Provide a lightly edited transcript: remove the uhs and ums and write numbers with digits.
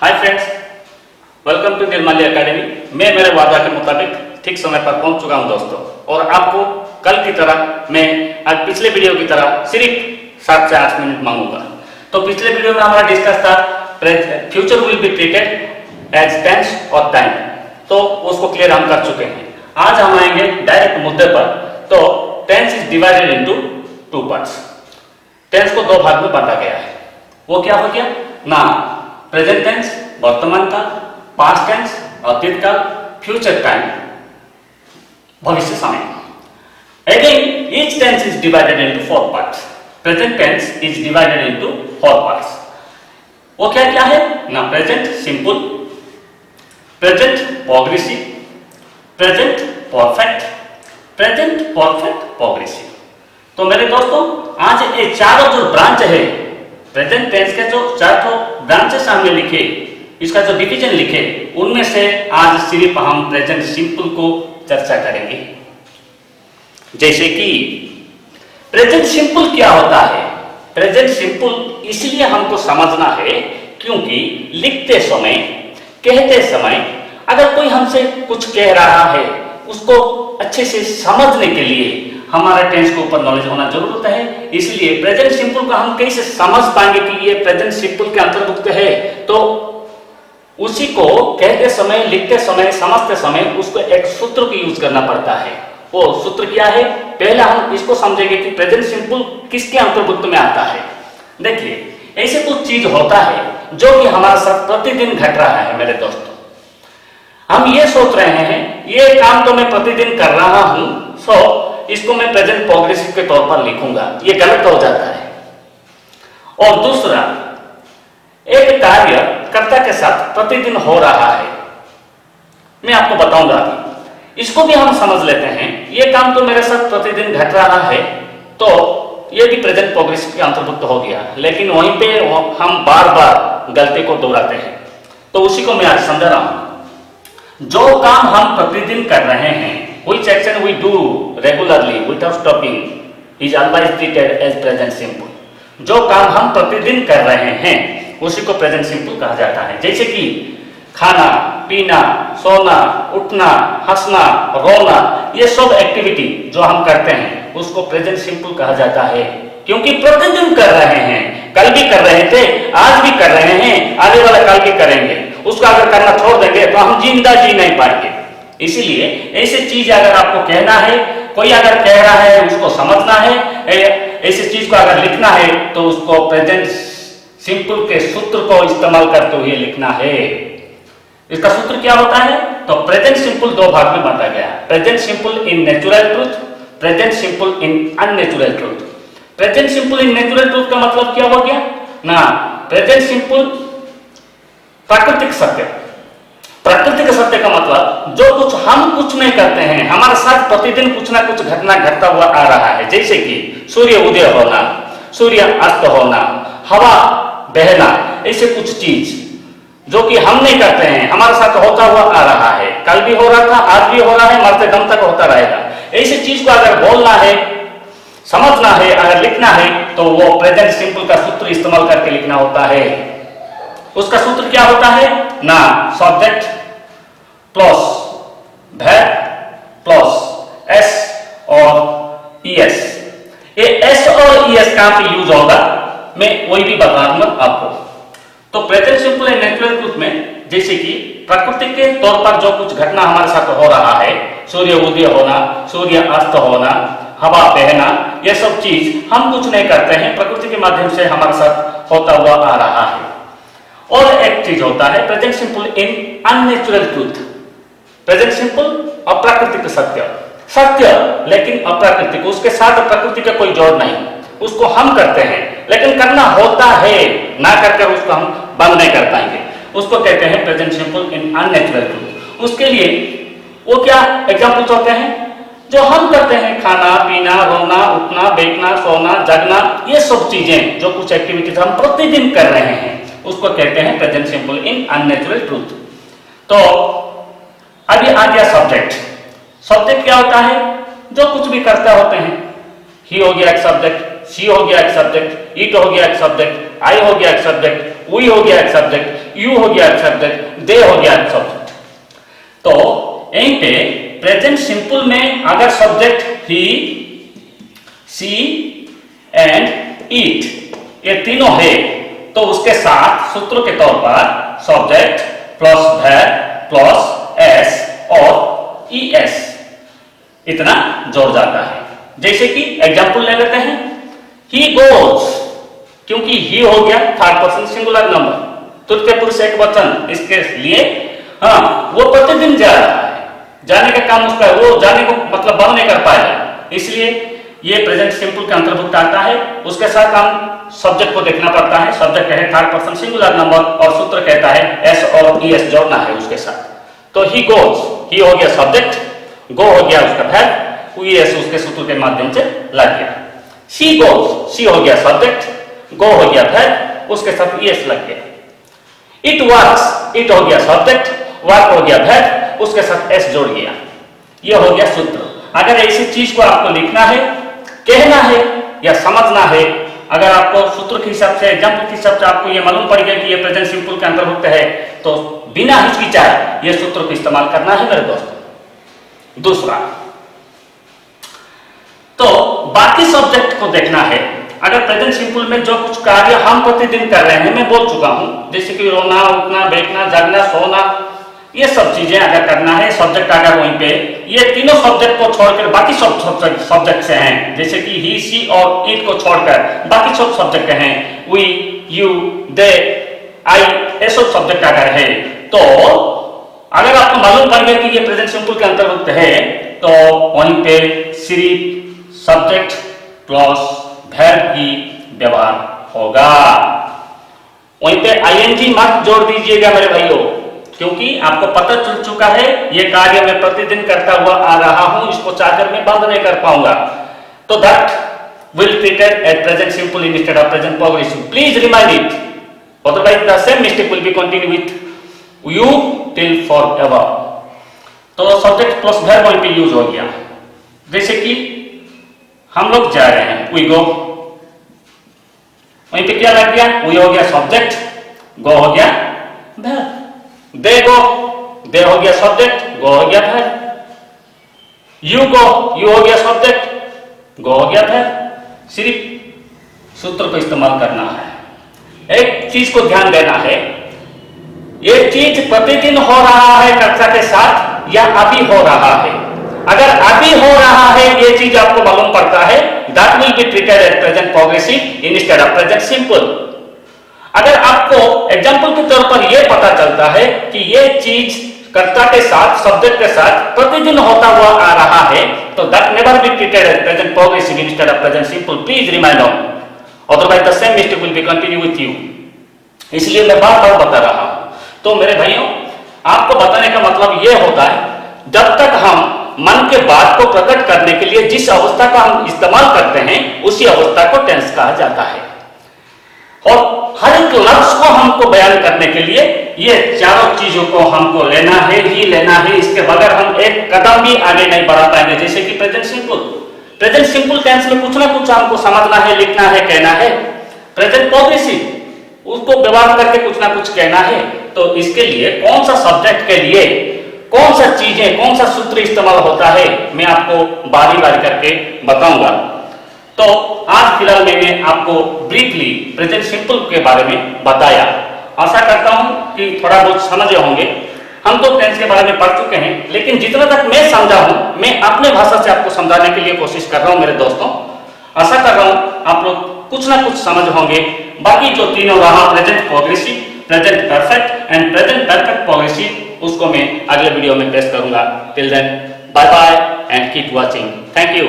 Hi friends, welcome to Nirmali academy. मैं मेरे वादा के मुताबिक ठीक समय पर पहुंच चुका हूं दोस्तों, और आपको कल की तरह मैं आज पिछले वीडियो की तरह सिर्फ 7 से 8 मिनट मांगूंगा। तो पिछले वीडियो में हमारा डिस्कस था future will be treated as tense और टाइम, तो उसको क्लियर हम कर चुके हैं। आज हम आएंगे डायरेक्ट मुद्दे पर। तो tense is divided into 2 parts. Tense को 2 भाग में बांटा गया है। वो क्या हो गया ना, प्रेजेंट टेंस वर्तमान काल, पास्ट टेंस अतीत काल, फ्यूचर टाइम भविष्य समय। Again each tense is divided into 4 parts. Present tense is divided into 4 parts. वो क्या क्या है ना, present simple, present progressive, present perfect, present perfect progressive. तो मेरे दोस्तों, आज ये चारों जो ब्रांच है प्रेजेंट टेंस के, जो 4 ब्रांचेस हमने लिखे, इसका जो डिवीजन लिखे, उनमें से आज सिर्फ हम प्रेजेंट सिंपल को चर्चा करेंगे। जैसे कि प्रेजेंट सिंपल क्या होता है। प्रेजेंट सिंपल इसलिए हमको समझना है क्योंकि लिखते समय, कहते समय अगर कोई हमसे कुछ कह रहा है, उसको अच्छे से समझने के लिए हमारा टेंस के ऊपर नॉलेज होना जरूरत है। इसलिए प्रेजेंट सिंपल को हम कैसे समझ पाएंगे कि ये प्रेजेंट सिंपल के अंतर्भुक्त है, तो उसी को कहते समय, लिखते समय, समझते समय उसको एक सूत्र को यूज करना पड़ता है। वो सूत्र क्या है, पहले हम इसको समझेंगे कि प्रेजेंट सिंपल किसके अंतर्भुक्त में आता है। देखिए, ऐसे कुछ चीज होता है जो कि हमारे साथ प्रतिदिन घट रहा है। मेरे दोस्तों, हम ये सोच रहे हैं ये काम तो मैं प्रतिदिन कर रहा हूं, सो इसको मैं प्रेजेंट प्रोग्रेसिव के तौर पर लिखूंगा, ये गलत हो जाता है। और दूसरा, एक कार्य कर्ता के साथ प्रतिदिन हो रहा है, मैं आपको बताऊंगा अभी, इसको भी हम समझ लेते हैं। ये काम तो मेरे साथ प्रतिदिन घट रहा है, तो ये भी प्रेजेंट प्रोग्रेसिव के अंतर्भुक्त हो गया, लेकिन वहीं पे हम बार बार गलती को दोहराते हैं। तो उसी को मैं आज समझा रहा हूं। जो काम हम प्रतिदिन कर रहे हैं, which action we do regularly without stopping is always treated as present simple। जो काम हम प्रतिदिन कर रहे हैं उसी को प्रेजेंट सिंपल कहा जाता है। जैसे कि खाना, पीना, सोना, उठना, हंसना, रोना, ये सब एक्टिविटी जो हम करते हैं उसको प्रेजेंट सिंपल कहा जाता है, क्योंकि प्रतिदिन कर रहे हैं। कल भी कर रहे थे, आज भी कर रहे हैं, आने वाला कल भी करेंगे। उसको अगर करना छोड़ देंगे तो हम जिंदा जी नहीं पाएंगे। इसीलिए ऐसी चीज अगर आपको कहना है, कोई अगर कह रहा है, उसको समझना है, ऐसी चीज को अगर लिखना है तो उसको प्रेजेंट सिंपल के सूत्र को इस्तेमाल करते हुए लिखना है। इसका सूत्र क्या होता है, तो प्रेजेंट सिंपल 2 भाग में बांटा गया है। Present simple in natural truth, present simple in unnatural truth. Present simple in natural truth का मतलब क्या हो गया ना, प्रेजेंट सिंपल प्राकृतिक सत्य। प्राकृतिक सत्य का मतलब जो कुछ हम कुछ नहीं करते हैं, हमारे साथ प्रतिदिन कुछ ना कुछ घटना घटता हुआ आ रहा है। जैसे कि सूर्य उदय होना, सूर्य अस्त होना, हवा बहना, ऐसे कुछ चीज जो कि हम नहीं करते हैं, हमारे साथ होता हुआ आ रहा है। कल भी हो रहा था, आज भी हो रहा है, मरते दम तक होता रहेगा। ऐसी चीज को अगर बोलना है, समझना है, अगर लिखना है, तो वो प्रेजेंट सिंपल का सूत्र इस्तेमाल करके लिखना होता है। उसका सूत्र क्या होता है ना, subject plus verb plus S और ईएस। ये एस और ईएस कहां पे यूज होगा मैं वही भी बता दूंगा आपको। तो present simple and natural truth में, जैसे कि प्रकृति के तौर पर जो कुछ घटना हमारे साथ हो रहा है, सूर्य उदय होना, सूर्य अस्त होना, हवा बहना, ये सब चीज हम कुछ नहीं करते हैं, प्रकृति के माध्यम से हमारे साथ होता हुआ आ रहा है। और एक चीज होता है present simple in unnatural truth. Present simple अप्राकृतिक सत्य, सत्य लेकिन अप्राकृतिक, उसके साथ प्रकृति का कोई जोड़ नहीं, उसको हम करते हैं लेकिन करना होता है, ना करके उसको हम बंद नहीं कर पाएंगे। उसको कहते हैं present simple in unnatural truth. उसके लिए वो क्या एग्जांपल्स होते हैं जो हम करते हैं, खाना, पीना, रोना, उठना, बैठना, सोना, जगना, ये सब चीजें जो कुछ एक्टिविटीज हम प्रतिदिन कर रहे हैं उसको कहते हैं present simple in unnatural truth. तो अभी आ गया सब्जेक्ट। सब्जेक्ट क्या होता है, जो कुछ भी करते होते हैं। ही हो गया एक सब्जेक्ट, शी हो गया एक सब्जेक्ट, इट हो गया एक सब्जेक्ट, आई हो गया एक सब्जेक्ट, वी हो गया एक सब्जेक्ट। यू हो गया सब्जेक्ट, दे हो गया सब्जेक्ट। तो यहीं पे प्रेजेंट सिंपल में अगर subject he, she and it ये तीनों है तो उसके साथ सूत्र के तौर पर subject plus verb plus S और ईएस इतना जोड़ जाता है। जैसे कि एग्जांपल ले लेते हैं, ही गोज, क्योंकि ही हो गया थर्ड पर्सन सिंगुलर नंबर, तृतीय पुरुष एक वचन, इसके लिए हाँ वो प्रतिदिन जा रहा है, जाने का काम उसका है, वो जाने को मतलब बंद नहीं कर पाएगा, इसलिए ये प्रेजेंट सिंपल के अंतर्भुक्त आता है। उसके साथ हम सब्जेक्ट को देखना पड़ता है, सब्जेक्ट है थर्ड पर्सन सिंगुलर नंबर और सूत्र कहता है एस और ईएस जोड़ना है उसके साथ। तो ही गोज, ही हो गया सब्जेक्ट, गो हो गया उसका वर्ब, ईएस उसके सूत्र के माध्यम से लग गया। शी गोज, शी हो गया सब्जेक्ट, गो हो गया वर्ब, उसके साथ ईएस लग गया। इट वर्क्स, इट हो गया सब्जेक्ट, वर्क हो गया वर्ब, उसके साथ एस जोड़ गया। ये हो गया सूत्र। अगर ऐसी चीज को आपको लिखना है, कहना है या समझना है, अगर आपको सूत्र के हिसाब से, एग्जाम्पल के हिसाब से आपको ये मालूम पड़ गया कि ये प्रेजेंट सिंपल के अंतर्भुक्त है, तो बिना हिचकिचाए ये सूत्र को इस्तेमाल करना है मेरे दोस्तों। दूसरा, तो बाकी सब्जेक्ट को देखना है। अगर प्रेजेंट सिंपल में जो कुछ कार्य हम प्रतिदिन कर रहे हैं, मैं बोल चुका हूं, जैसे कि रोना, उठना, बैठना, जागना, सोना, ये सब चीजें अगर करना है, सब्जेक्ट अगर वहीं पे ये तीनों सब्जेक्ट को छोड़कर बाकी सब सब्जेक्ट से हैं, जैसे कि ही, सी और इट को छोड़कर बाकी सब सब्जेक्ट हैं, वी, यू, दे, आई, ये सब सब्जेक्ट अगर है, तो अगर आपको मालूम पड़ गया कि ये प्रेजेंट सिंपल के अंतर्भुक्त है, तो वहीं पे सिर्फ सब्जेक्ट प्लस वर्ब की व्यवहार होगा। वहीं पे आईएनजी मत जोड़ दीजिएगा मेरे भाइयों, क्योंकि आपको पता चल चुका है ये कार्य मैं प्रतिदिन करता हुआ आ रहा हूं, इसको चाहकर मैं बंद नहीं कर पाऊंगा। तो that will treated at present simple instead of present progressive, please remind it, otherwise the same mistake will be continue with you till forever. तो सब्जेक्ट प्लस वर्ब वहीं पे यूज हो गया। जैसे कि हम लोग जा रहे हैं, वी गो, वहीं पे क्या लग गया, वी हो गया सब्जेक्ट, गो हो गया वर्ब। दे गो, दे हो गया सब्जेक्ट, गो हो गया वर्ब। यू गो, यू हो गया सब्जेक्ट, गो हो गया वर्ब। सिर्फ सूत्र को इस्तेमाल करना है। एक चीज को ध्यान देना है, ये चीज प्रतिदिन हो रहा है कक्षा के साथ या अभी हो रहा है। अगर अभी हो रहा है ये चीज आपको मालूम पड़ता है, that will be treated as present progressive instead of present simple. अगर आपको एग्जाम्पल के तौर पर यह पता चलता है कि यह चीज कर्ता के साथ, सब्जेक्ट के साथ प्रतिदिन होता हुआ आ रहा है, तो that never be treated as present progressive instead of present simple, please remind on, otherwise the same mistake will be continue with you. इसलिए मैं बार बार बता रहा हूं। तो मेरे भाइयों, आपको बताने का मतलब यह होता है, जब तक हम मन के बात को प्रकट करने के लिए जिस अवस्था का हम इस्तेमाल करते हैं, उसी अवस्था को टेंस कहा जाता है। और हर एक लफ्ज को हमको बयान करने के लिए ये चारों चीजों को हमको लेना है ही लेना है, इसके बगैर हम एक कदम भी आगे नहीं बढ़ा पाएंगे। जैसे कि present simple, present simple tense में कुछ ना कुछ हमको समझना है, लिखना है, कहना है। प्रेजेंट प्रोग्रेसिव, उसको व्यवहार करके कुछ ना कुछ कहना है। तो इसके लिए कौन सा सब्जेक्ट के लिए कौन सा चीजें, कौन सा सूत्र इस्तेमाल होता है, मैं आपको बारी बारी करके बताऊंगा। तो आज फिलहाल मैंने आपको ब्रीफली प्रेजेंट सिंपल के बारे में बताया। आशा करता हूं कि थोड़ा बहुत समझे होंगे। हम तो टेंस के बारे में पढ़ चुके हैं, लेकिन जितना तक मैं समझा हूं, मैं अपने भाषा से आपको समझाने के लिए कोशिश कर रहा हूं मेरे दोस्तों। आशा कर रहा हूं आप लोग कुछ ना कुछ समझ होंगे। बाकी जो तीनों रहा, present progressive, present perfect and present perfect progressive, उसको मैं अगले वीडियो में पेश करूंगा। Till then, bye bye and keep watching. Thank you.